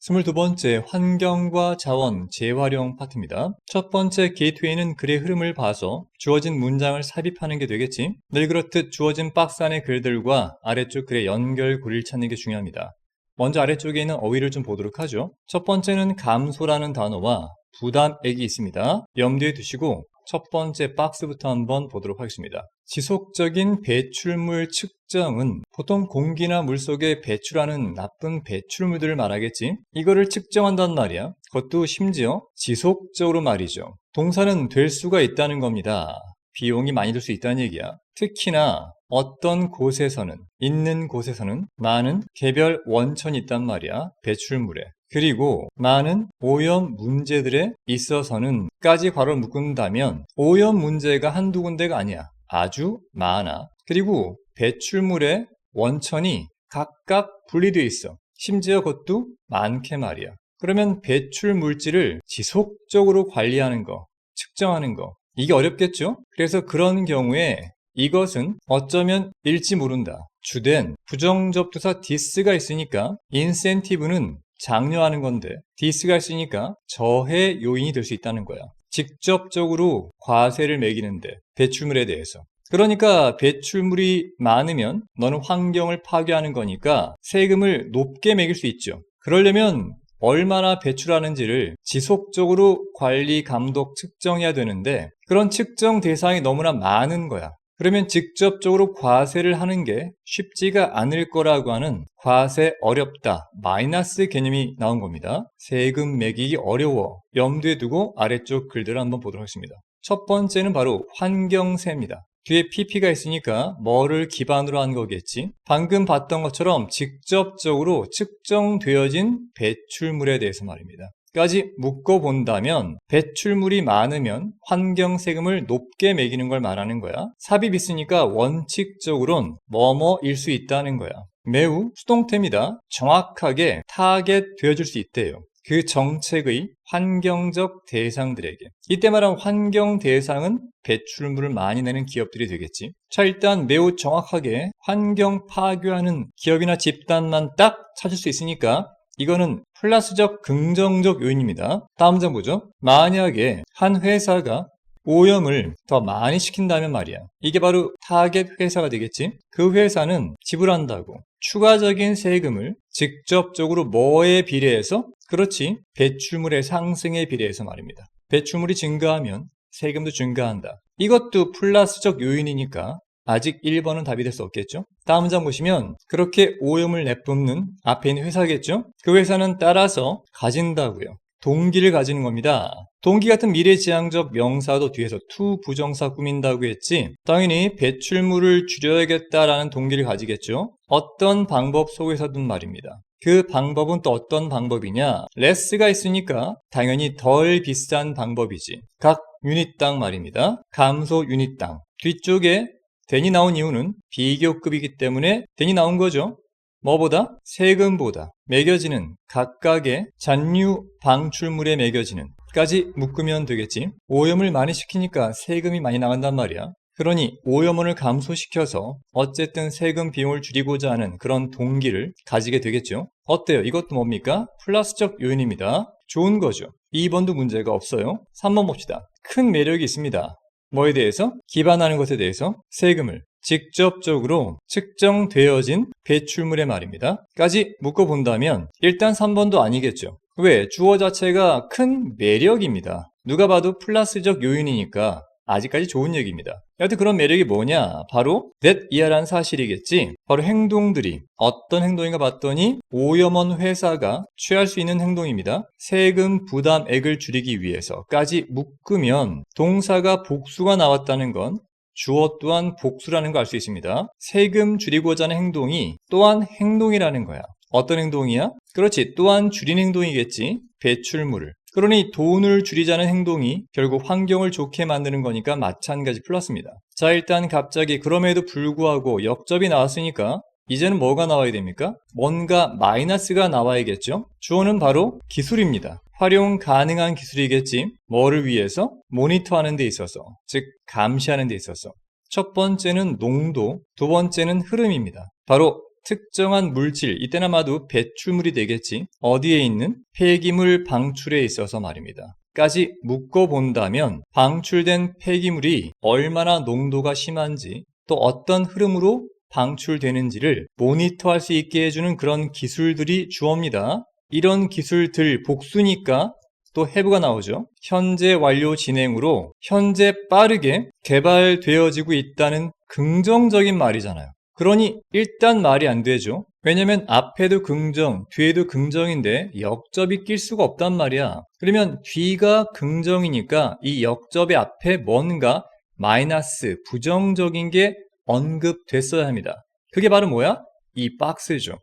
22번째 환경과 자원 재활용 파트입니다. 첫 번째 게이트웨이는 글의 흐름을 봐서 주어진 문장을 삽입하는 게 되겠지. 늘 그렇듯 주어진 박스 안의 글들과 아래쪽 글의 연결고리를 찾는 게 중요합니다. 먼저 아래쪽에 있는 어휘를 좀 보도록 하죠. 첫 번째는 감소라는 단어와 부담액이 있습니다. 염두에 두시고 첫 번째 박스부터 한번 보도록 하겠습니다. 지속적인 배출물 측정은 보통 공기나 물 속에 배출하는 나쁜 배출물들을 말하겠지. 이거를 측정한단 말이야. 그것도 심지어 지속적으로 말이죠. 동사는 될 수가 있다는 겁니다. 비용이 많이 들 수 있다는 얘기야. 특히나 어떤 곳에서는, 있는 곳에서는 많은 개별 원천이 있단 말이야. 배출물에. 그리고 많은 오염 문제들에 있어서는 까지 괄호를 묶은다면 오염 문제가 한두 군데가 아니야. 아주 많아. 그리고 배출물의 원천이 각각 분리되어 있어. 심지어 그것도 많게 말이야. 그러면 배출 물질을 지속적으로 관리하는 거, 측정하는 거, 이게 어렵겠죠? 그래서 그런 경우에 이것은 어쩌면 일지 모른다. 주된 부정접두사 this가 있으니까 인센티브는 장려하는 건데 this가 있으니까 저해 요인이 될 수 있다는 거야. 직접적으로 과세를 매기는데 배출물에 대해서. 그러니까 배출물이 많으면 너는 환경을 파괴하는 거니까 세금을 높게 매길 수 있죠. 그러려면 얼마나 배출하는지를 지속적으로 관리, 감독, 측정해야 되는데 그런 측정 대상이 너무나 많은 거야. 그러면 직접적으로 과세를 하는 게 쉽지가 않을 거라고 하는 과세 어렵다, 마이너스 개념이 나온 겁니다. 세금 매기기 어려워. 염두에 두고 아래쪽 글들을 한번 보도록 하겠습니다. 첫 번째는 바로 환경세입니다. 뒤에 PP가 있으니까 뭐를 기반으로 한 거겠지? 방금 봤던 것처럼 직접적으로 측정되어진 배출물에 대해서 말입니다. 까지 묶어본다면 배출물이 많으면 환경세금을 높게 매기는 걸 말하는 거야. 삽입 있으니까 원칙적으론 뭐뭐일 수 있다는 거야. 매우 수동태입니다. 정확하게 타겟 되어줄 수 있대요. 그 정책의 환경적 대상들에게. 이때 말한 환경 대상은 배출물을 많이 내는 기업들이 되겠지. 자, 일단 매우 정확하게 환경 파괴하는 기업이나 집단만 딱 찾을 수 있으니까 이거는 플러스적 긍정적 요인입니다. 다음 장 보죠. 만약에 한 회사가 오염을 더 많이 시킨다면 말이야. 이게 바로 타겟 회사가 되겠지. 그 회사는 지불한다고 추가적인 세금을 직접적으로 뭐에 비례해서? 그렇지, 배출물의 상승에 비례해서 말입니다. 배출물이 증가하면 세금도 증가한다. 이것도 플러스적 요인이니까 아직 1번은 답이 될 수 없겠죠. 다음 장 보시면 그렇게 오염을 내뿜는 앞에 있는 회사겠죠. 그 회사는 따라서 가진다고요. 동기를 가지는 겁니다. 동기 같은 미래지향적 명사도 뒤에서 to 부정사 꾸민다고 했지. 당연히 배출물을 줄여야겠다라는 동기를 가지겠죠. 어떤 방법 속에서든 말입니다. 그 방법은 또 어떤 방법이냐? less가 있으니까 당연히 덜 비싼 방법이지. 각 유닛당 말입니다. 감소 유닛당. 뒤쪽에 then이 나온 이유는 비교급이기 때문에 then이 나온 거죠. 뭐보다? 세금보다 매겨지는 각각의 잔류 방출물에 매겨지는 까지 묶으면 되겠지. 오염을 많이 시키니까 세금이 많이 나간단 말이야. 그러니 오염원을 감소시켜서 어쨌든 세금 비용을 줄이고자 하는 그런 동기를 가지게 되겠죠. 어때요? 이것도 뭡니까? 플러스적 요인입니다. 좋은 거죠. 2번도 문제가 없어요. 3번 봅시다. 큰 매력이 있습니다. 뭐에 대해서? 기반하는 것에 대해서 세금을 직접적으로 측정되어진 배출물의 말입니다. 까지 묶어본다면 일단 3번도 아니겠죠. 왜? 주어 자체가 큰 매력입니다. 누가 봐도 플러스적 요인이니까 아직까지 좋은 얘기입니다. 여하튼 그런 매력이 뭐냐? 바로 that 이하라는 사실이겠지. 바로 행동들이 어떤 행동인가 봤더니 오염원 회사가 취할 수 있는 행동입니다. 세금 부담액을 줄이기 위해서까지 묶으면 동사가 복수가 나왔다는 건 주어 또한 복수라는 걸 알 수 있습니다. 세금 줄이고자 하는 행동이 또한 행동이라는 거야. 어떤 행동이야? 그렇지, 또한 줄인 행동이겠지. 배출물을. 그러니 돈을 줄이자는 행동이 결국 환경을 좋게 만드는 거니까 마찬가지 플러스입니다. 자, 일단 갑자기 그럼에도 불구하고 역접이 나왔으니까 이제는 뭐가 나와야 됩니까? 뭔가 마이너스가 나와야겠죠? 주어는 바로 기술입니다. 활용 가능한 기술이겠지. 뭐를 위해서? 모니터하는 데 있어서, 즉 감시하는 데 있어서. 첫 번째는 농도, 두 번째는 흐름입니다. 바로 특정한 물질, 이때는 아마도 배출물이 되겠지. 어디에 있는 폐기물 방출에 있어서 말입니다. 까지 묶어본다면 방출된 폐기물이 얼마나 농도가 심한지 또 어떤 흐름으로 방출되는지를 모니터할 수 있게 해주는 그런 기술들이 주어입니다. 이런 기술들 복수니까 또 have가 나오죠. 현재 완료 진행으로 현재 빠르게 개발되어지고 있다는 긍정적인 말이잖아요. 그러니 일단 말이 안 되죠. 왜냐면 앞에도 긍정, 뒤에도 긍정인데 역접이 낄 수가 없단 말이야. 그러면 뒤가 긍정이니까 이 역접의 앞에 뭔가 마이너스, 부정적인 게 언급됐어야 합니다. 그게 바로 뭐야? 이 박스죠.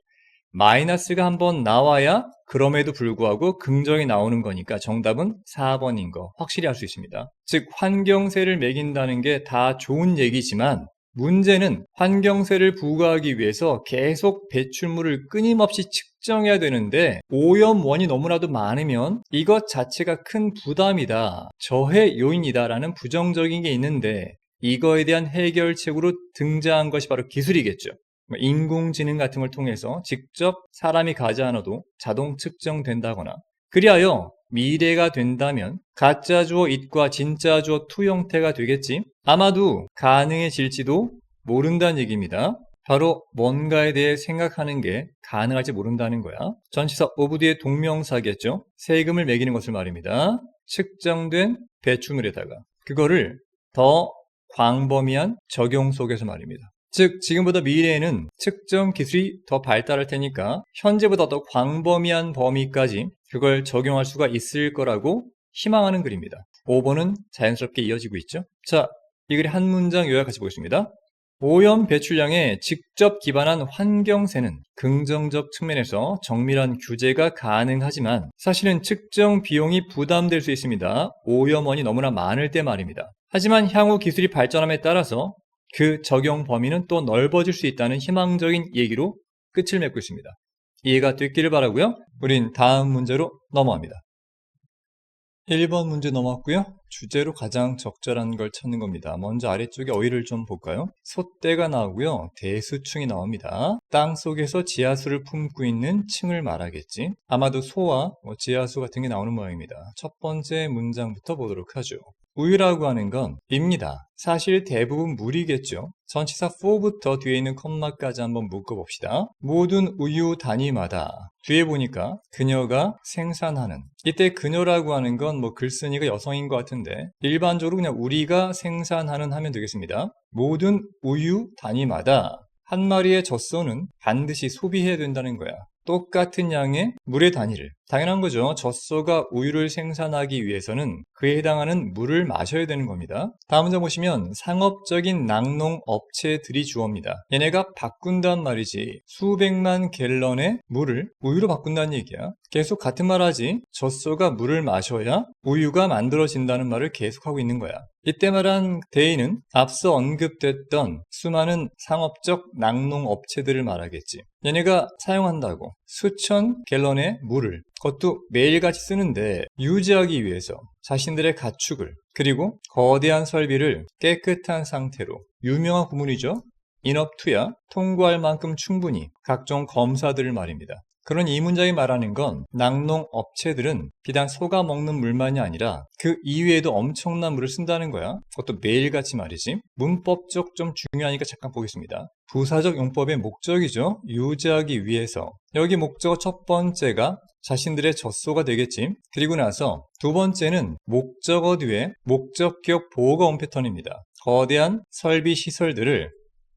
마이너스가 한번 나와야 그럼에도 불구하고 긍정이 나오는 거니까 정답은 4번인 거 확실히 알 수 있습니다. 즉 환경세를 매긴다는 게 다 좋은 얘기지만 문제는 환경세를 부과하기 위해서 계속 배출물을 끊임없이 측정해야 되는데 오염원이 너무나도 많으면 이것 자체가 큰 부담이다, 저해 요인이다 라는 부정적인 게 있는데 이거에 대한 해결책으로 등장한 것이 바로 기술이겠죠. 인공지능 같은 걸 통해서 직접 사람이 가지 않아도 자동 측정된다거나 그리하여 미래가 된다면 가짜 주어 it과 진짜 주어 to 형태가 되겠지. 아마도 가능해질지도 모른다는 얘기입니다. 바로 뭔가에 대해 생각하는 게 가능할지 모른다는 거야. 전치사 of 뒤에 동명사겠죠. 세금을 매기는 것을 말입니다. 측정된 배출물에다가 그거를 더 광범위한 적용 속에서 말입니다. 즉 지금보다 미래에는 측정 기술이 더 발달할 테니까 현재보다 더 광범위한 범위까지 그걸 적용할 수가 있을 거라고 희망하는 글입니다. 5번은 자연스럽게 이어지고 있죠. 자, 이 글의 한 문장 요약 같이 보겠습니다. 오염 배출량에 직접 기반한 환경세는 긍정적 측면에서 정밀한 규제가 가능하지만 사실은 측정 비용이 부담될 수 있습니다. 오염원이 너무나 많을 때 말입니다. 하지만 향후 기술이 발전함에 따라서 그 적용 범위는 또 넓어질 수 있다는 희망적인 얘기로 끝을 맺고 있습니다. 이해가 됐기를 바라고요. 우린 다음 문제로 넘어갑니다. 1번 문제 넘어왔고요. 주제로 가장 적절한 걸 찾는 겁니다. 먼저 아래쪽에 어휘를 좀 볼까요? 소떼가 나오고요. 대수층이 나옵니다. 땅 속에서 지하수를 품고 있는 층을 말하겠지. 아마도 소와 지하수 같은 게 나오는 모양입니다. 첫 번째 문장부터 보도록 하죠. 우유라고 하는 건 입니다. 사실 대부분 물이겠죠. 전치사 for부터 뒤에 있는 컴마까지 한번 묶어봅시다. 모든 우유 단위마다 뒤에 보니까 그녀가 생산하는, 이때 그녀라고 하는 건 글쓴이가 여성인 것 같은데 일반적으로 그냥 우리가 생산하는 하면 되겠습니다. 모든 우유 단위마다 한 마리의 젖소는 반드시 소비해야 된다는 거야. 똑같은 양의 물의 단위를. 당연한 거죠. 젖소가 우유를 생산하기 위해서는 그에 해당하는 물을 마셔야 되는 겁니다. 다음 문장 보시면 상업적인 낙농 업체들이 주어입니다. 얘네가 바꾼단 말이지. 수백만 갤런의 물을 우유로 바꾼다는 얘기야. 계속 같은 말 하지. 젖소가 물을 마셔야 우유가 만들어진다는 말을 계속하고 있는 거야. 이때 말한 대의는 앞서 언급됐던 수많은 상업적 낙농 업체들을 말하겠지. 얘네가 사용한다고 수천 갤런의 물을, 그것도 매일같이 쓰는데 유지하기 위해서 자신들의 가축을, 그리고 거대한 설비를 깨끗한 상태로, 유명한 구문이죠. enough to야, 통과할 만큼 충분히, 각종 검사들을 말입니다. 그런 이 문장이 말하는 건 낙농 업체들은 비단 소가 먹는 물만이 아니라 그 이외에도 엄청난 물을 쓴다는 거야. 그것도 매일같이 말이지. 문법적 좀 중요하니까 잠깐 보겠습니다. 부사적 용법의 목적이죠. 유지하기 위해서. 여기 목적어 첫 번째가 자신들의 젖소가 되겠지. 그리고 나서 두 번째는 목적어 뒤에 목적격 보호가 온 패턴입니다. 거대한 설비 시설들을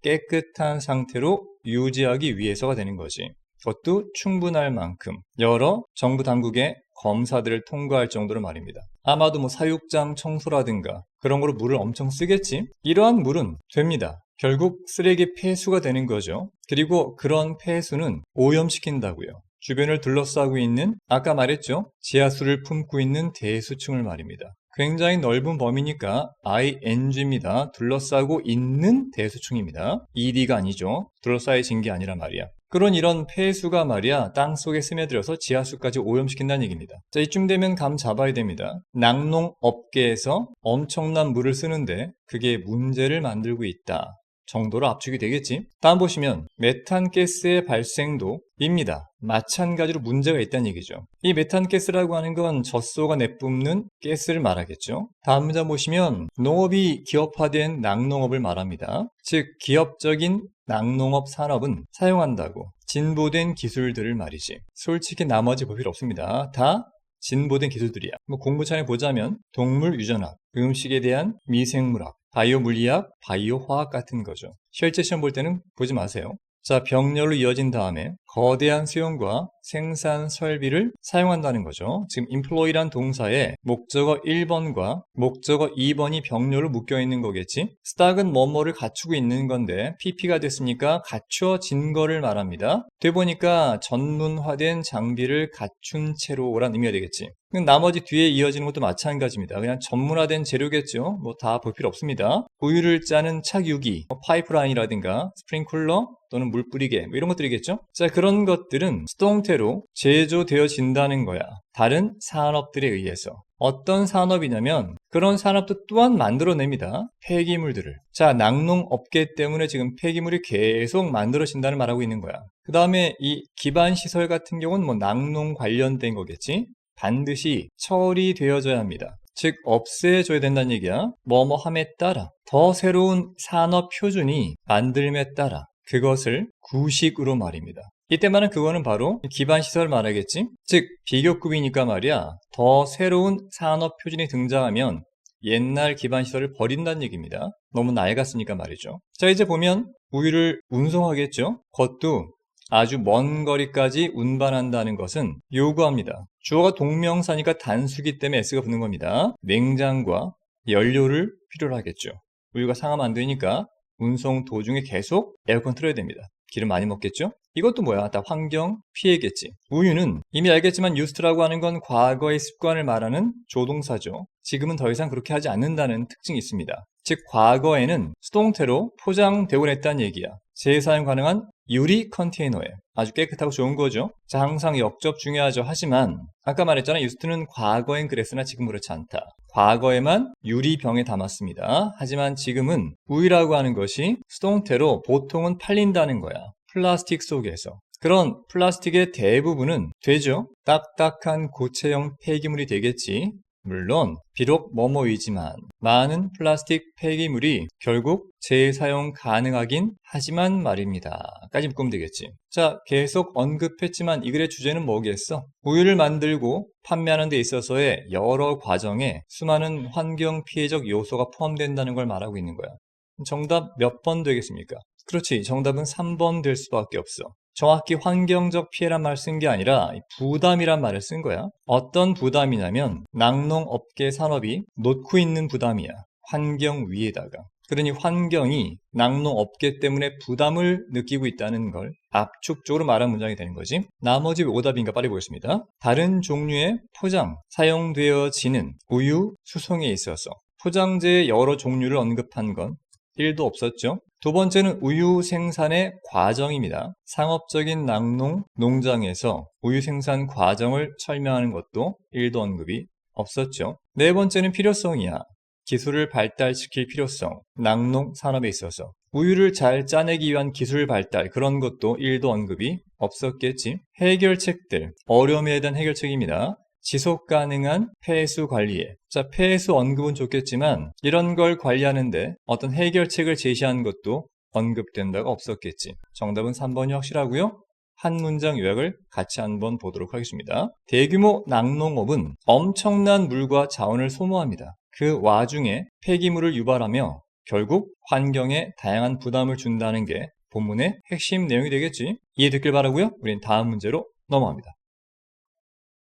깨끗한 상태로 유지하기 위해서가 되는 거지. 그것도 충분할 만큼 여러 정부 당국의 검사들을 통과할 정도로 말입니다. 아마도 사육장 청소라든가 그런 거로 물을 엄청 쓰겠지. 이러한 물은 됩니다. 결국 쓰레기 폐수가 되는 거죠. 그리고 그런 폐수는 오염시킨다고요. 주변을 둘러싸고 있는, 아까 말했죠, 지하수를 품고 있는 대수층을 말입니다. 굉장히 넓은 범위니까 ing입니다. 둘러싸고 있는 대수층입니다. ed가 아니죠. 둘러싸여진 게 아니라 말이야. 그런 이런 폐수가 말이야 땅속에 스며들어서 지하수까지 오염시킨다는 얘기입니다. 자, 이쯤 되면 감 잡아야 됩니다. 낙농업계에서 엄청난 물을 쓰는데 그게 문제를 만들고 있다. 정도로 압축이 되겠지. 다음 보시면 메탄가스의 발생도 입니다. 마찬가지로 문제가 있다는 얘기죠. 이 메탄가스라고 하는 건 젖소가 내뿜는 가스를 말하겠죠. 다음 문장 보시면 농업이 기업화된 낙농업을 말합니다. 즉 기업적인 낙농업 산업은 사용한다고 진보된 기술들을 말이지. 솔직히 나머지 볼 필요 없습니다. 다 진보된 기술들이야. 뭐 공부창에 보자면 동물 유전학, 음식에 대한 미생물학, 바이오 물리학, 바이오 화학 같은 거죠. 실제 시험 볼 때는 보지 마세요. 자, 병렬로 이어진 다음에 거대한 수용과 생산 설비를 사용한다는 거죠. 지금 employ란 동사에 목적어 1번과 목적어 2번이 병렬로 묶여 있는 거겠지. 스탁은 뭐뭐를 갖추고 있는 건데 PP가 됐으니까 갖추어진 거를 말합니다. 되보니까 전문화된 장비를 갖춘 채로란 의미가 되겠지. 나머지 뒤에 이어지는 것도 마찬가지입니다. 그냥 전문화된 재료겠죠. 뭐 다 볼 필요 없습니다. 우유를 짜는 착유기, 파이프라인이라든가 스프링클러 또는 물 뿌리개 뭐 이런 것들이겠죠. 자, 그런 것들은 수동태로 제조되어진다는 거야. 다른 산업들에 의해서. 어떤 산업이냐면 그런 산업도 또한 만들어냅니다. 폐기물들을. 자, 낙농업계 때문에 지금 폐기물이 계속 만들어진다는 말하고 있는 거야. 그 다음에 이 기반시설 같은 경우는 뭐 낙농 관련된 거겠지. 반드시 처리되어져야 합니다. 즉 없애줘야 된다는 얘기야. 뭐뭐함에 따라 더 새로운 산업 표준이 만들m에 따라 그것을 구식으로 말입니다. 이때 말은 그거는 바로 기반시설 말하겠지. 즉 비교급이니까 말이야. 더 새로운 산업 표준이 등장하면 옛날 기반시설을 버린다는 얘기입니다. 너무 낡았으니까 말이죠. 자, 이제 보면 우유를 운송하겠죠. 그것도 아주 먼 거리까지 운반한다는 것은 요구합니다. 주어가 동명사니까 단수기 때문에 S가 붙는 겁니다. 냉장과 연료를 필요로 하겠죠. 우유가 상하면 안 되니까 운송 도중에 계속 에어컨 틀어야 됩니다. 기름 많이 먹겠죠? 이것도 뭐야? 다 환경 피해겠지. 우유는 이미 알겠지만 유스트라고 하는 건 과거의 습관을 말하는 조동사죠. 지금은 더 이상 그렇게 하지 않는다는 특징이 있습니다. 즉 과거에는 수동태로 포장되곤 했다는 얘기야. 재사용 가능한 유리 컨테이너에 아주 깨끗하고 좋은 거죠. 자, 항상 역접 중요하죠. 하지만 아까 말했잖아. 유스트는 과거엔 그랬으나 지금 그렇지 않다. 과거에만 유리병에 담았습니다. 하지만 지금은 우유라고 하는 것이 수동태로 보통은 팔린다는 거야. 플라스틱 속에서. 그런 플라스틱의 대부분은 되죠. 딱딱한 고체형 폐기물이 되겠지. 물론 비록 뭐뭐이지만 많은 플라스틱 폐기물이 결국 재사용 가능하긴 하지만 말입니다. 까지 묶으면 되겠지. 자, 계속 언급했지만 이 글의 주제는 뭐겠어? 우유를 만들고 판매하는 데 있어서의 여러 과정에 수많은 환경 피해적 요소가 포함된다는 걸 말하고 있는 거야. 정답 몇 번 되겠습니까? 그렇지, 정답은 3번 될 수밖에 없어. 정확히 환경적 피해란 말을 쓴 게 아니라 부담이란 말을 쓴 거야. 어떤 부담이냐면 낙농업계 산업이 놓고 있는 부담이야. 환경 위에다가. 그러니 환경이 낙농업계 때문에 부담을 느끼고 있다는 걸 압축적으로 말한 문장이 되는 거지. 나머지 오답인가 빨리 보겠습니다. 다른 종류의 포장, 사용되어지는 우유 수송에 있어서 포장재의 여러 종류를 언급한 건 1도 없었죠. 두 번째는 우유 생산의 과정입니다. 상업적인 낙농 농장에서 우유 생산 과정을 설명하는 것도 1도 언급이 없었죠. 네 번째는 필요성이야. 기술을 발달시킬 필요성, 낙농 산업에 있어서 우유를 잘 짜내기 위한 기술 발달, 그런 것도 1도 언급이 없었겠지. 해결책들, 어려움에 대한 해결책입니다. 지속 가능한 폐수 관리에. 자, 폐수 언급은 좋겠지만 이런 걸 관리하는데 어떤 해결책을 제시한 것도 언급된 바가 없었겠지. 정답은 3번이 확실하고요. 한 문장 요약을 같이 한번 보도록 하겠습니다. 대규모 낙농업은 엄청난 물과 자원을 소모합니다. 그 와중에 폐기물을 유발하며 결국 환경에 다양한 부담을 준다는 게 본문의 핵심 내용이 되겠지. 이해됐길 바라고요. 우린 다음 문제로 넘어갑니다.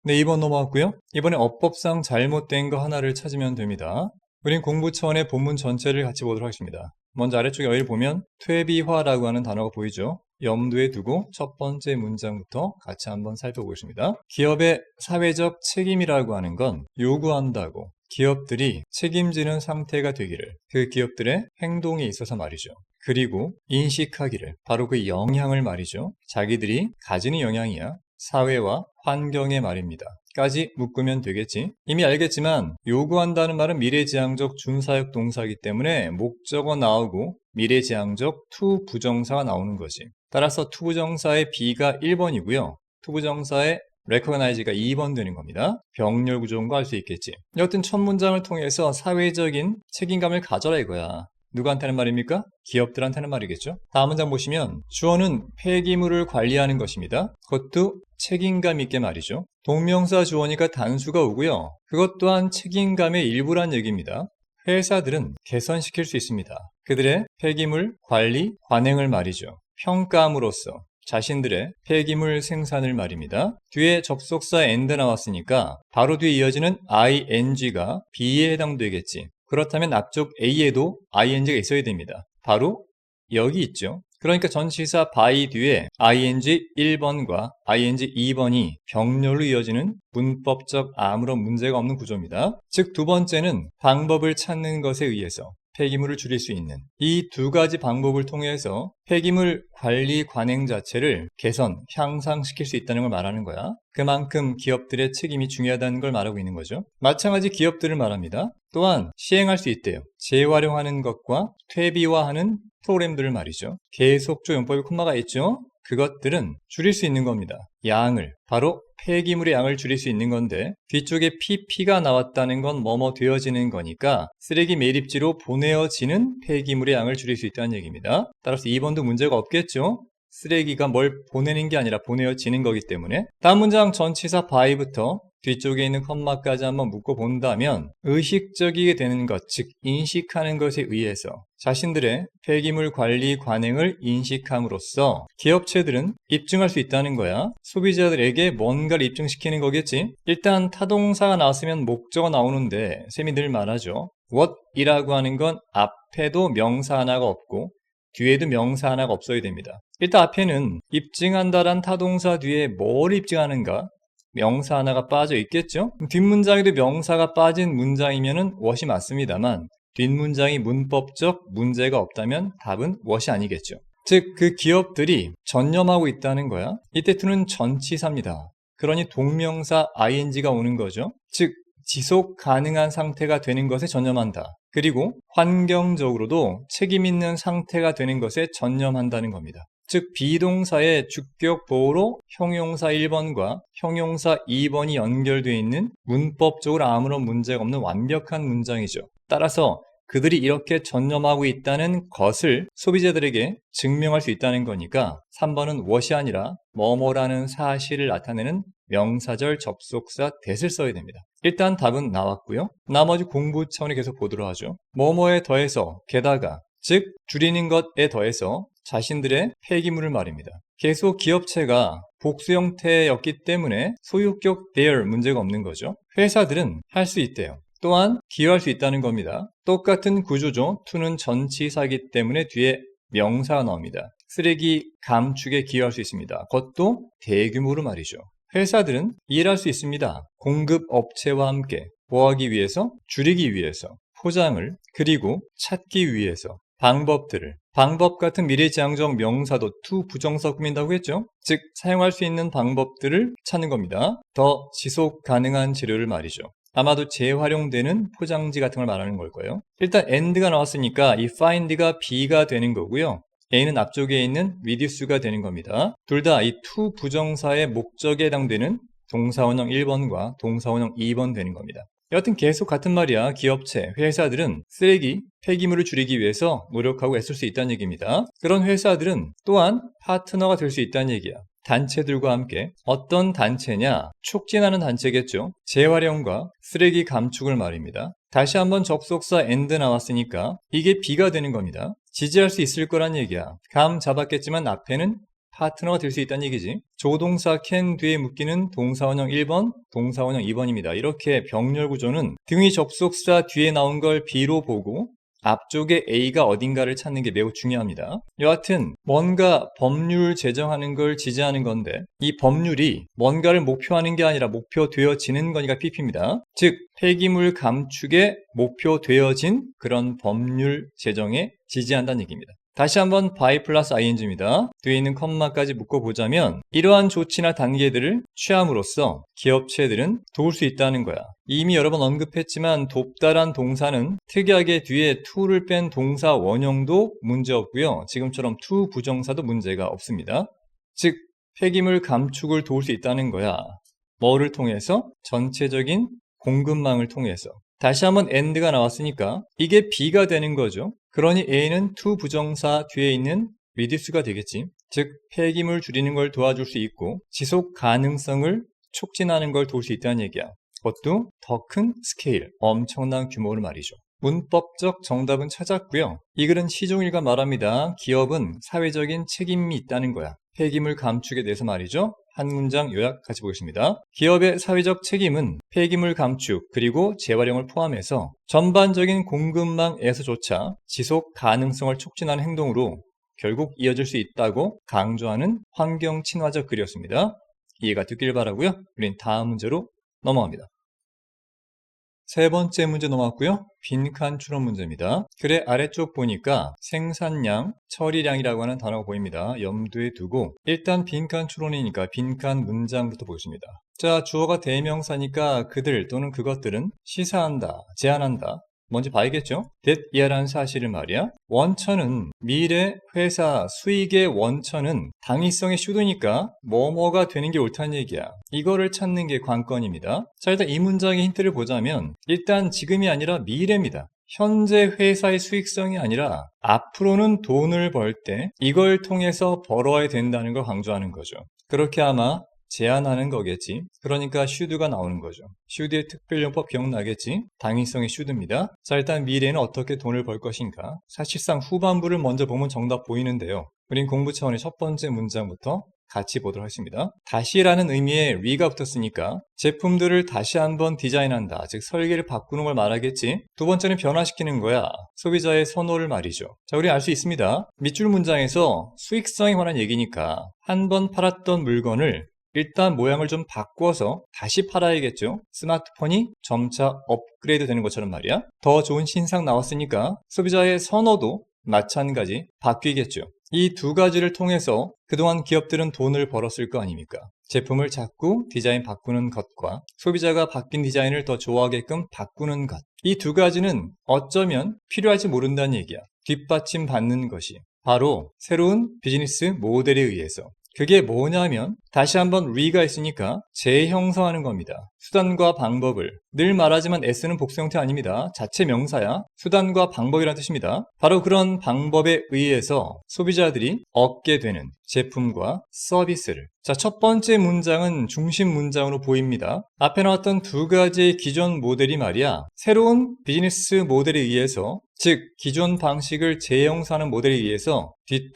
네, 2번 넘어갔고요. 이번에 어법상 잘못된 거 하나를 찾으면 됩니다. 우린 공부 차원의 본문 전체를 같이 보도록 하겠습니다. 먼저 아래쪽에 어휘를 보면 퇴비화라고 하는 단어가 보이죠. 염두에 두고 첫 번째 문장부터 같이 한번 살펴보겠습니다. 기업의 사회적 책임이라고 하는 건 요구한다고 기업들이 책임지는 상태가 되기를, 그 기업들의 행동에 있어서 말이죠. 그리고 인식하기를, 바로 그 영향을 말이죠. 자기들이 가지는 영향이야. 사회와 환경의 말입니다. 까지 묶으면 되겠지. 이미 알겠지만 요구한다는 말은 미래지향적 준사역 동사이기 때문에 목적어 나오고 미래지향적 to 부정사가 나오는 거지. 따라서 to 부정사의 B가 1번이고요. to 부정사의 recognize가 2번 되는 겁니다. 병렬 구조인 거 알 수 있겠지. 여튼 첫 문장을 통해서 사회적인 책임감을 가져라 이거야. 누구한테는 말입니까? 기업들한테는 말이겠죠. 다음 문장 보시면 주어는 폐기물을 관리하는 것입니다. 그것도 책임감 있게 말이죠. 동명사 주어니까 단수가 오고요. 그것 또한 책임감의 일부란 얘기입니다. 회사들은 개선시킬 수 있습니다. 그들의 폐기물 관리, 관행을 말이죠. 평가함으로써 자신들의 폐기물 생산을 말입니다. 뒤에 접속사 and 나왔으니까 바로 뒤에 이어지는 ing가 B에 해당되겠지. 그렇다면 앞쪽 A에도 ing가 있어야 됩니다. 바로 여기 있죠. 그러니까 전치사 by 뒤에 ing 1번과 ing 2번이 병렬로 이어지는 문법적 아무런 문제가 없는 구조입니다. 즉 두 번째는 방법을 찾는 것에 의해서 폐기물을 줄일 수 있는 이 두 가지 방법을 통해서 폐기물 관리 관행 자체를 개선, 향상시킬 수 있다는 걸 말하는 거야. 그만큼 기업들의 책임이 중요하다는 걸 말하고 있는 거죠. 마찬가지 기업들을 말합니다. 또한 시행할 수 있대요. 재활용하는 것과 퇴비화하는 프로그램들을 말이죠. 계속조 용법에 콤마가 있죠. 그것들은 줄일 수 있는 겁니다. 양을, 바로 폐기물의 양을 줄일 수 있는 건데 뒤쪽에 pp가 나왔다는 건 뭐뭐 되어지는 거니까 쓰레기 매립지로 보내어지는 폐기물의 양을 줄일 수 있다는 얘기입니다. 따라서 2번도 문제가 없겠죠. 쓰레기가 뭘 보내는 게 아니라 보내어지는 거기 때문에. 다음 문장 전치사 by부터 뒤쪽에 있는 컴마까지 한번 묶어 본다면 의식적이게 되는 것, 즉 인식하는 것에 의해서 자신들의 폐기물 관리 관행을 인식함으로써 기업체들은 입증할 수 있다는 거야. 소비자들에게 뭔가를 입증시키는 거겠지. 일단 타동사가 나왔으면 목적어 나오는데 쌤이 늘 말하죠. what이라고 하는 건 앞에도 명사 하나가 없고 뒤에도 명사 하나가 없어야 됩니다. 일단 앞에는 입증한다란 타동사 뒤에 뭘 입증하는가? 명사 하나가 빠져 있겠죠? 뒷문장에도 명사가 빠진 문장이면은 what이 맞습니다만 뒷문장이 문법적 문제가 없다면 답은 what이 아니겠죠. 즉 그 기업들이 전념하고 있다는 거야. 이때 to는 전치사입니다. 그러니 동명사 ing가 오는 거죠. 즉 지속 가능한 상태가 되는 것에 전념한다. 그리고 환경적으로도 책임 있는 상태가 되는 것에 전념한다는 겁니다. 즉 비동사의 주격 보호로 형용사 1번과 형용사 2번이 연결되어 있는 문법적으로 아무런 문제가 없는 완벽한 문장이죠. 따라서 그들이 이렇게 전념하고 있다는 것을 소비자들에게 증명할 수 있다는 거니까 3번은 what이 아니라 뭐뭐라는 사실을 나타내는 명사절 접속사 that을 써야 됩니다. 일단 답은 나왔고요. 나머지 공부 차원에 계속 보도록 하죠. 뭐뭐에 더해서 게다가 즉 줄이는 것에 더해서 자신들의 폐기물을 말입니다. 계속 기업체가 복수 형태였기 때문에 소유격 their 문제가 없는 거죠. 회사들은 할 수 있대요. 또한 기여할 수 있다는 겁니다. 똑같은 구조죠. to는 전치사이기 때문에 뒤에 명사가 나옵니다. 쓰레기 감축에 기여할 수 있습니다. 그것도 대규모로 말이죠. 회사들은 일할 수 있습니다. 공급 업체와 함께 뭐하기 위해서? 줄이기 위해서 포장을 그리고 찾기 위해서 방법들을 방법 같은 미래지향적 명사도 to 부정사 꾸민다고 했죠. 즉 사용할 수 있는 방법들을 찾는 겁니다. 더 지속 가능한 재료를 말이죠. 아마도 재활용되는 포장지 같은 걸 말하는 걸 거예요. 일단 and가 나왔으니까 이 find가 B가 되는 거고요. A는 앞쪽에 있는 reduce가 되는 겁니다. 둘 다 이 to 부정사의 목적에 해당되는 동사원형 1번과 동사원형 2번 되는 겁니다. 여하튼 계속 같은 말이야. 기업체, 회사들은 쓰레기, 폐기물을 줄이기 위해서 노력하고 애쓸 수 있다는 얘기입니다. 그런 회사들은 또한 파트너가 될 수 있다는 얘기야. 단체들과 함께. 어떤 단체냐? 촉진하는 단체겠죠. 재활용과 쓰레기 감축을 말입니다. 다시 한번 접속사 and 나왔으니까 이게 B가 되는 겁니다. 지지할 수 있을 거란 얘기야. 감 잡았겠지만 앞에는 파트너가 될 수 있다는 얘기지. 조동사 can 뒤에 묶이는 동사원형 1번, 동사원형 2번입니다. 이렇게 병렬 구조는 등위 접속사 뒤에 나온 걸 B로 보고 앞쪽에 A가 어딘가를 찾는 게 매우 중요합니다. 여하튼 뭔가 법률 제정하는 걸 지지하는 건데 이 법률이 뭔가를 목표하는 게 아니라 목표되어지는 거니까 PP입니다. 즉 폐기물 감축에 목표되어진 그런 법률 제정에 지지한다는 얘기입니다. 다시 한번 by 플러스 ing입니다. 뒤에 있는 컴마까지 묶어보자면 이러한 조치나 단계들을 취함으로써 기업체들은 도울 수 있다는 거야. 이미 여러 번 언급했지만 돕다란 동사는 특이하게 뒤에 to를 뺀 동사 원형도 문제없고요. 지금처럼 to 부정사도 문제가 없습니다. 즉 폐기물 감축을 도울 수 있다는 거야. 뭐를 통해서? 전체적인 공급망을 통해서. 다시 한번 and가 나왔으니까 이게 B가 되는 거죠. 그러니 A는 to 부정사 뒤에 있는 reduce가 되겠지. 즉 폐기물 줄이는 걸 도와줄 수 있고 지속 가능성을 촉진하는 걸 도울 수 있다는 얘기야. 그것도 더 큰 스케일, 엄청난 규모를 말이죠. 문법적 정답은 찾았고요. 이 글은 시종일관 말합니다. 기업은 사회적인 책임이 있다는 거야. 폐기물 감축에 대해서 말이죠. 한 문장 요약 같이 보겠습니다. 기업의 사회적 책임은 폐기물 감축 그리고 재활용을 포함해서 전반적인 공급망에서조차 지속 가능성을 촉진하는 행동으로 결국 이어질 수 있다고 강조하는 환경 친화적 글이었습니다. 이해가 됐길 바라고요. 우린 다음 문제로 넘어갑니다. 세 번째 문제 넘어갔고요. 빈칸 추론 문제입니다. 글의 아래쪽 보니까 생산량, 처리량이라고 하는 단어가 보입니다. 염두에 두고 일단 빈칸 추론이니까 빈칸 문장부터 보겠습니다. 자, 주어가 대명사니까 그들 또는 그것들은 시사한다, 제안한다. 뭔지 봐야겠죠? that이라는 사실을 말이야. 원천은 미래 회사 수익의 원천은 당위성의 슈도니까 뭐뭐가 되는 게 옳다는 얘기야. 이거를 찾는 게 관건입니다. 자, 일단 이 문장의 힌트를 보자면 일단 지금이 아니라 미래입니다. 현재 회사의 수익성이 아니라 앞으로는 돈을 벌 때 이걸 통해서 벌어야 된다는 걸 강조하는 거죠. 그렇게 아마 제한하는 거겠지. 그러니까 should가 나오는 거죠. should의 특별용법 기억나겠지? 당위성의 should입니다. 자, 일단 미래는 어떻게 돈을 벌 것인가? 사실상 후반부를 먼저 보면 정답 보이는데요. 우린 공부 차원의 첫 번째 문장부터 같이 보도록 하겠습니다. 다시라는 의미의 re가 붙었으니까 제품들을 다시 한번 디자인한다. 즉 설계를 바꾸는 걸 말하겠지. 두 번째는 변화시키는 거야. 소비자의 선호를 말이죠. 자, 우리 알 수 있습니다. 밑줄 문장에서 수익성에 관한 얘기니까 한 번 팔았던 물건을 일단 모양을 좀 바꿔서 다시 팔아야겠죠. 스마트폰이 점차 업그레이드 되는 것처럼 말이야. 더 좋은 신상 나왔으니까 소비자의 선호도 마찬가지 바뀌겠죠. 이 두 가지를 통해서 그동안 기업들은 돈을 벌었을 거 아닙니까? 제품을 자꾸 디자인 바꾸는 것과 소비자가 바뀐 디자인을 더 좋아하게끔 바꾸는 것. 이 두 가지는 어쩌면 필요할지 모른다는 얘기야. 뒷받침 받는 것이 바로 새로운 비즈니스 모델에 의해서. 그게 뭐냐면 다시 한번 re가 있으니까 재형성하는 겁니다. 수단과 방법을. 늘 말하지만 s는 복수 형태 아닙니다. 자체 명사야. 수단과 방법이라는 뜻입니다. 바로 그런 방법에 의해서 소비자들이 얻게 되는 제품과 서비스를. 자, 첫 번째 문장은 중심 문장으로 보입니다. 앞에 나왔던 두 가지의 기존 모델이 말이야. 새로운 비즈니스 모델에 의해서, 즉 기존 방식을 재형성하는 모델에 의해서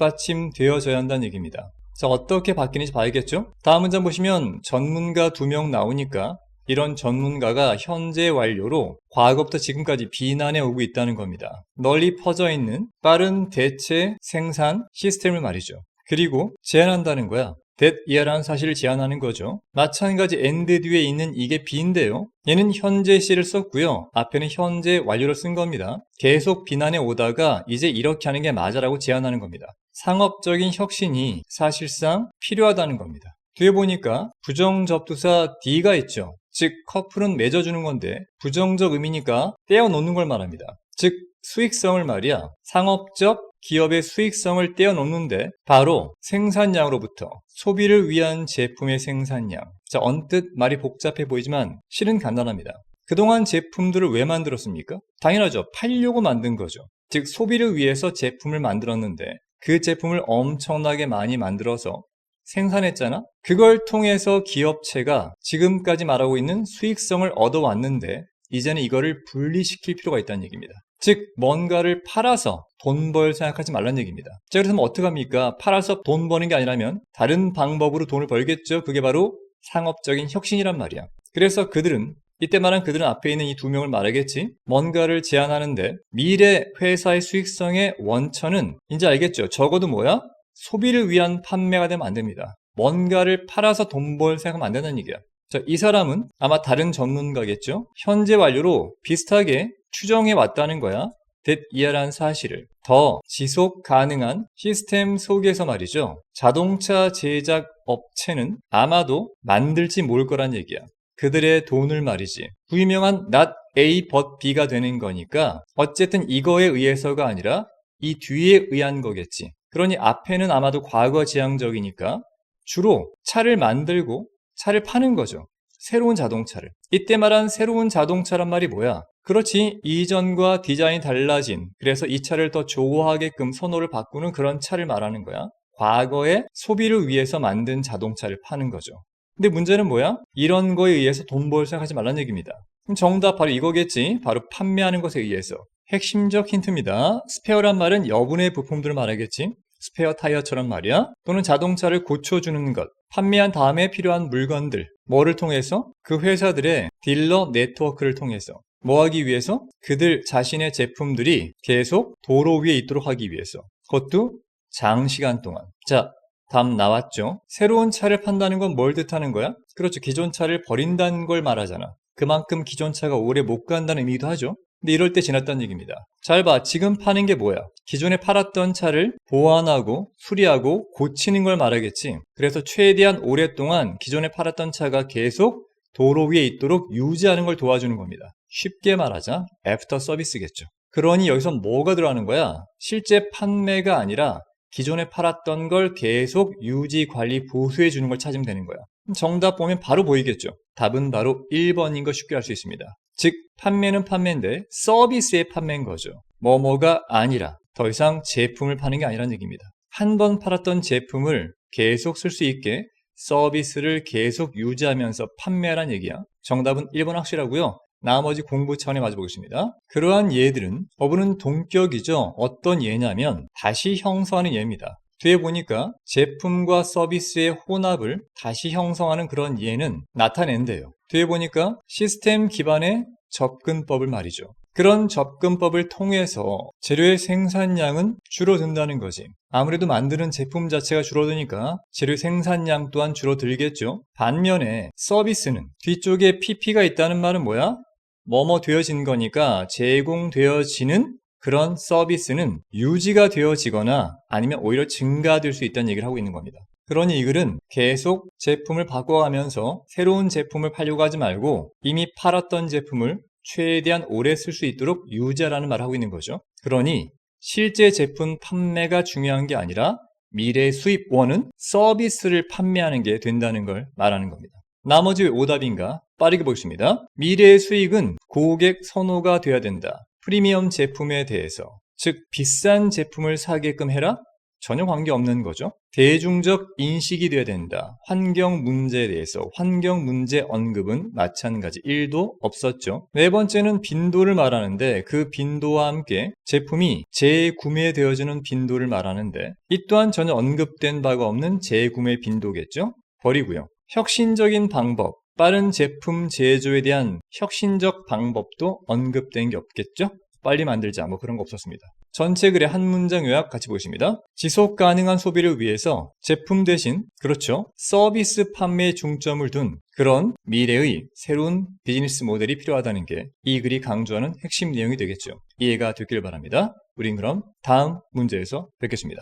뒷받침되어져야 한다는 얘기입니다. 자, 어떻게 바뀌는지 봐야겠죠? 다음 문장 보시면 전문가 2명 나오니까 이런 전문가가 현재 완료로 과거부터 지금까지 비난해 오고 있다는 겁니다. 널리 퍼져 있는 빠른 대체 생산 시스템을 말이죠. 그리고 제안한다는 거야. that이라는 사실을 제안하는 거죠. 마찬가지 and 뒤에 있는 이게 B인데요. 얘는 현재 시를 썼고요. 앞에는 현재 완료를 쓴 겁니다. 계속 비난해 오다가 이제 이렇게 하는 게 맞아라고 제안하는 겁니다. 상업적인 혁신이 사실상 필요하다는 겁니다. 뒤에 보니까 부정접두사 D가 있죠. 즉 커플은 맺어주는 건데 부정적 의미니까 떼어놓는 걸 말합니다. 즉 수익성을 말이야. 상업적 기업의 수익성을 떼어놓는데 바로 생산량으로부터 소비를 위한 제품의 생산량. 자, 언뜻 말이 복잡해 보이지만 실은 간단합니다. 그동안 제품들을 왜 만들었습니까? 당연하죠. 팔려고 만든 거죠. 즉 소비를 위해서 제품을 만들었는데 그 제품을 엄청나게 많이 만들어서 생산했잖아? 그걸 통해서 기업체가 지금까지 말하고 있는 수익성을 얻어왔는데 이제는 이거를 분리시킬 필요가 있다는 얘기입니다. 즉 뭔가를 팔아서 돈 벌 생각하지 말라는 얘기입니다. 자, 그래서 어떻게 합니까? 팔아서 돈 버는 게 아니라면 다른 방법으로 돈을 벌겠죠. 그게 바로 상업적인 혁신이란 말이야. 그래서 그들은 이때 말한 그들은 앞에 있는 이 두 명을 말하겠지. 뭔가를 제안하는데 미래 회사의 수익성의 원천은 이제 알겠죠. 적어도 뭐야? 소비를 위한 판매가 되면 안 됩니다. 뭔가를 팔아서 돈 벌 생각하면 안 된다는 얘기야. 자, 이 사람은 아마 다른 전문가겠죠. 현재 완료로 비슷하게 추정해 왔다는 거야. that이라는 사실을. 더 지속 가능한 시스템 속에서 말이죠. 자동차 제작 업체는 아마도 만들지 뭘 거란 얘기야. 그들의 돈을 말이지. 부유명한 not A but B가 되는 거니까 어쨌든 이거에 의해서가 아니라 이 뒤에 의한 거겠지. 그러니 앞에는 아마도 과거지향적이니까 주로 차를 만들고 차를 파는 거죠. 새로운 자동차를. 이때 말한 새로운 자동차란 말이 뭐야? 그렇지. 이전과 디자인이 달라진, 그래서 이 차를 더 좋아하게끔 선호를 바꾸는 그런 차를 말하는 거야. 과거의 소비를 위해서 만든 자동차를 파는 거죠. 근데 문제는 뭐야? 이런 거에 의해서 돈 벌 생각하지 말란 얘기입니다. 그럼 정답 바로 이거겠지. 바로 판매하는 것에 의해서. 핵심적 힌트입니다. 스페어란 말은 여분의 부품들을 말하겠지. 스페어 타이어처럼 말이야. 또는 자동차를 고쳐주는 것. 판매한 다음에 필요한 물건들. 뭐를 통해서? 그 회사들의 딜러 네트워크를 통해서. 뭐 하기 위해서? 그들 자신의 제품들이 계속 도로 위에 있도록 하기 위해서. 그것도 장시간 동안. 자, 답 나왔죠? 새로운 차를 판다는 건 뭘 뜻하는 거야? 그렇죠. 기존 차를 버린다는 걸 말하잖아. 그만큼 기존 차가 오래 못 간다는 의미도 하죠. 근데 이럴 때 지났다는 얘기입니다. 잘 봐. 지금 파는 게 뭐야? 기존에 팔았던 차를 보완하고 수리하고 고치는 걸 말하겠지. 그래서 최대한 오랫동안 기존에 팔았던 차가 계속 도로 위에 있도록 유지하는 걸 도와주는 겁니다. 쉽게 말하자 애프터 서비스겠죠. 그러니 여기서 뭐가 들어가는 거야? 실제 판매가 아니라 기존에 팔았던 걸 계속 유지, 관리, 보수해 주는 걸 찾으면 되는 거야. 정답 보면 바로 보이겠죠. 답은 바로 1번인 거 쉽게 알 수 있습니다. 즉 판매는 판매인데 서비스의 판매인 거죠. 뭐뭐가 아니라 더 이상 제품을 파는 게 아니라는 얘기입니다. 한 번 팔았던 제품을 계속 쓸 수 있게 서비스를 계속 유지하면서 판매하라는 얘기야. 정답은 1번 확실하고요. 나머지 공부 차원에 맞아보겠습니다. 그러한 예들은 어부는 동격이죠. 어떤 예냐면 다시 형성하는 예입니다. 뒤에 보니까 제품과 서비스의 혼합을 다시 형성하는 그런 예는 나타낸대요. 뒤에 보니까 시스템 기반의 접근법을 말이죠. 그런 접근법을 통해서 재료의 생산량은 줄어든다는 거지. 아무래도 만드는 제품 자체가 줄어드니까 재료 생산량 또한 줄어들겠죠. 반면에 서비스는 뒤쪽에 PP가 있다는 말은 뭐야? 뭐뭐 되어진 거니까 제공되어지는 그런 서비스는 유지가 되어지거나 아니면 오히려 증가될 수 있다는 얘기를 하고 있는 겁니다. 그러니 이 글은 계속 제품을 바꿔가면서 새로운 제품을 팔려고 하지 말고 이미 팔았던 제품을 최대한 오래 쓸 수 있도록 유지하라는 말을 하고 있는 거죠. 그러니 실제 제품 판매가 중요한 게 아니라 미래 수입원은 서비스를 판매하는 게 된다는 걸 말하는 겁니다. 나머지 왜 오답인가? 빠르게 보겠습니다. 미래의 수익은 고객 선호가 돼야 된다. 프리미엄 제품에 대해서, 즉 비싼 제품을 사게끔 해라? 전혀 관계없는 거죠. 대중적 인식이 돼야 된다. 환경 문제에 대해서 환경 문제 언급은 마찬가지 1도 없었죠. 네 번째는 빈도를 말하는데 그 빈도와 함께 제품이 재구매되어지는 빈도를 말하는데 이 또한 전혀 언급된 바가 없는 재구매 빈도겠죠. 버리고요. 혁신적인 방법, 빠른 제품 제조에 대한 혁신적 방법도 언급된 게 없겠죠? 빨리 만들자 뭐 그런 거 없었습니다. 전체 글의 한 문장 요약 같이 보겠습니다. 지속 가능한 소비를 위해서 제품 대신 그렇죠 서비스 판매에 중점을 둔 그런 미래의 새로운 비즈니스 모델이 필요하다는 게 이 글이 강조하는 핵심 내용이 되겠죠. 이해가 됐길 바랍니다. 우린 그럼 다음 문제에서 뵙겠습니다.